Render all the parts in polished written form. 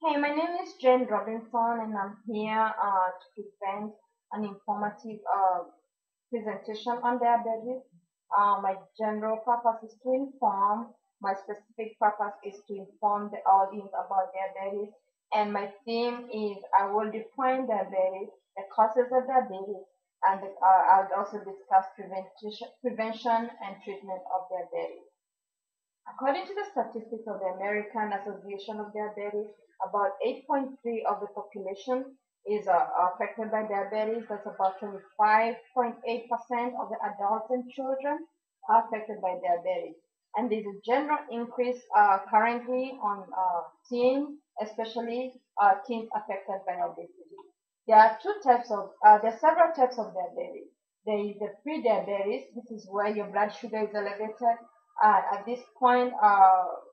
Hey, my name is Jane Robinson, and I'm here to present an informative presentation on diabetes. My general purpose is to inform. My specific purpose is to inform the audience about diabetes. And my theme is I will define diabetes, the causes of diabetes, and I'll also discuss prevention and treatment of diabetes. According to the statistics of the American Association of Diabetes, about 8.3 of the population is affected by diabetes. That's about 25.8% of the adults and children are affected by diabetes. And there's a general increase currently on teens, especially teens affected by obesity. There are several types of diabetes. There is the pre-diabetes. This is where your blood sugar is elevated at this point,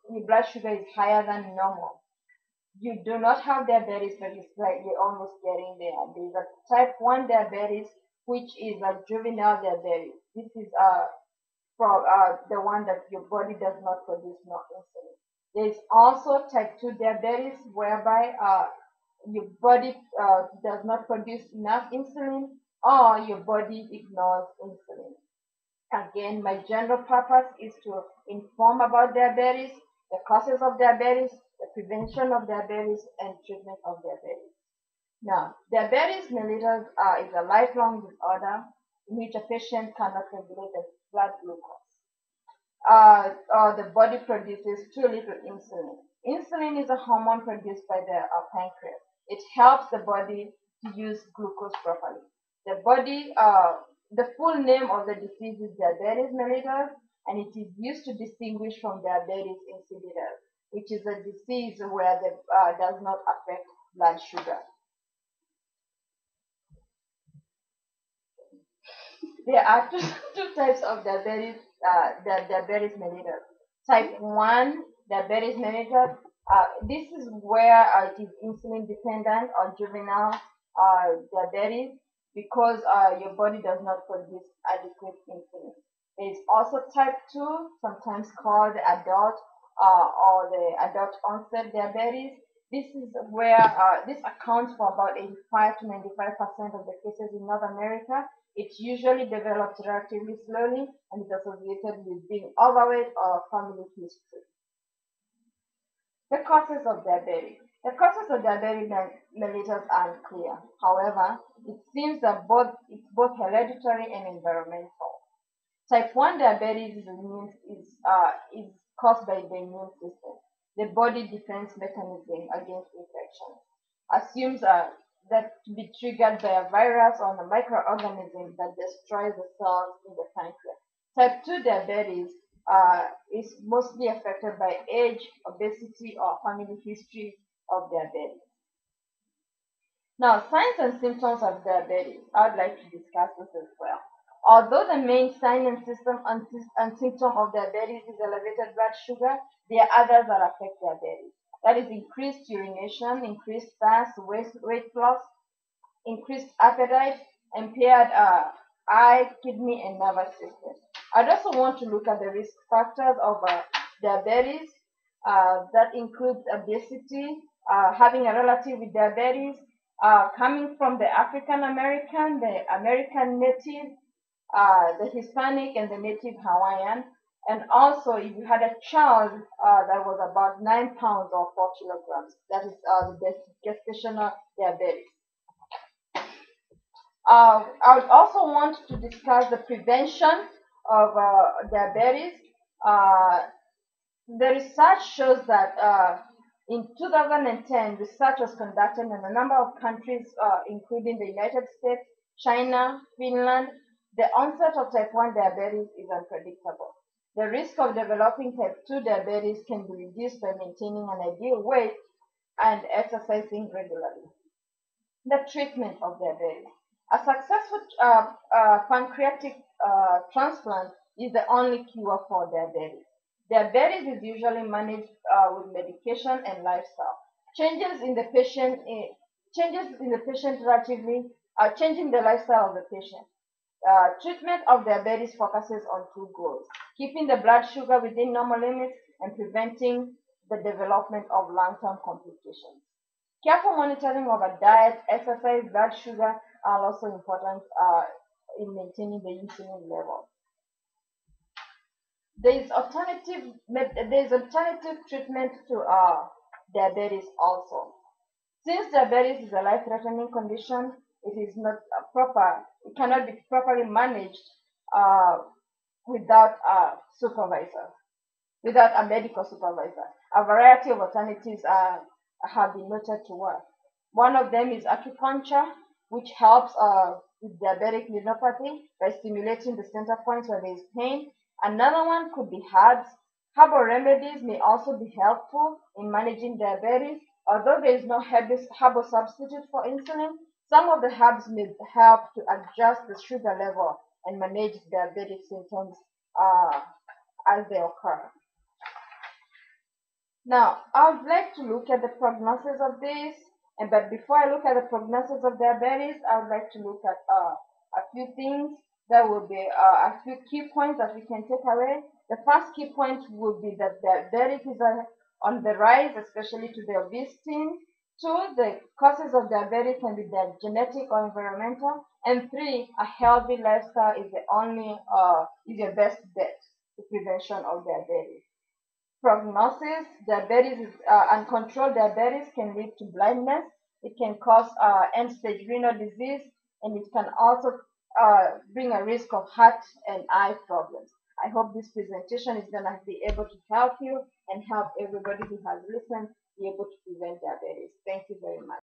your blood sugar is higher than normal. You do not have diabetes, but it's like you're almost getting there. There's a type 1 diabetes, which is a juvenile diabetes. This is the one that your body does not produce no insulin. There's also type 2 diabetes, whereby your body does not produce enough insulin or your body ignores insulin. Again, my general purpose is to inform about diabetes, the causes of diabetes, the prevention of diabetes, and treatment of diabetes. Now, diabetes mellitus is a lifelong disorder in which a patient cannot regulate the blood glucose. The body produces too little insulin. Insulin is a hormone produced by the pancreas. It helps the body to use glucose properly. The full name of the disease is diabetes mellitus, and it is used to distinguish from diabetes insipidus, which is a disease where the does not affect blood sugar. There are two types of diabetes mellitus. Type 1 diabetes mellitus, this is where it is insulin dependent or juvenile diabetes because your body does not produce adequate insulin. There is also type 2, sometimes called the adult or the adult onset diabetes. This is where this accounts for about 85 to 95% of the cases in North America. It usually develops relatively slowly and is associated with being overweight or family history. The causes of diabetes. The causes of diabetes mellitus are unclear. However, it seems that it's both hereditary and environmental. Type 1 diabetes is caused by the immune system. The body defense mechanism against infection assumes that to be triggered by a virus or a microorganism that destroys the cells in the pancreas. Type 2 diabetes is mostly affected by age, obesity, or family history of diabetes. Now, signs and symptoms of diabetes. I would like to discuss this as well. Although the main sign and symptom of diabetes is elevated blood sugar, there are others that affect diabetes. That is increased urination, increased thirst, weight loss, increased appetite, impaired eye, kidney, and nervous system. I'd also want to look at the risk factors of diabetes. That includes obesity, having a relative with diabetes, coming from the African American, the American Native, the Hispanic, and the Native Hawaiian. And also, if you had a child that was about 9 pounds or 4 kilograms, that is the gestational diabetes. I would also want to discuss the prevention of diabetes. Uh, the research shows that in 2010, research was conducted in a number of countries, including the United States, China, Finland. The onset of type 1 diabetes is unpredictable. The risk of developing type 2 diabetes can be reduced by maintaining an ideal weight and exercising regularly. The treatment of diabetes. A successful pancreatic transplant is the only cure for diabetes. Diabetes is usually managed with medication and lifestyle. Changes in the patient, relatively changing the lifestyle of the patient. Treatment of diabetes focuses on two goals: keeping the blood sugar within normal limits and preventing the development of long-term complications. Careful monitoring of a diet, exercise, blood sugar are also important in maintaining the insulin level. There is alternative treatment to diabetes also. Since diabetes is a life-threatening condition, it is not it cannot be properly managed uh, without a supervisor, without a medical supervisor. A variety of alternatives have been noted to work. One of them is acupuncture, which helps with diabetic neuropathy by stimulating the center points where there is pain. Another one could be herbs. Herbal remedies may also be helpful in managing diabetes. Although there is no herbal substitute for insulin, some of the herbs may help to adjust the sugar level and manage diabetic symptoms uh, as they occur. Now, I would like to look at the prognosis of this, but before I look at the prognosis of diabetes, I would like to look at a few things that will be a few key points that we can take away. The first key point would be that diabetes is on the rise, especially to the obesity. Two, the causes of diabetes can be genetic or environmental. And three, a healthy lifestyle is is your best bet to prevention of diabetes. Prognosis: diabetes uncontrolled diabetes can lead to blindness. It can cause end-stage renal disease, and it can also bring a risk of heart and eye problems. I hope this presentation is going to be able to help you and help everybody who has listened be able to prevent diabetes. Thank you very much.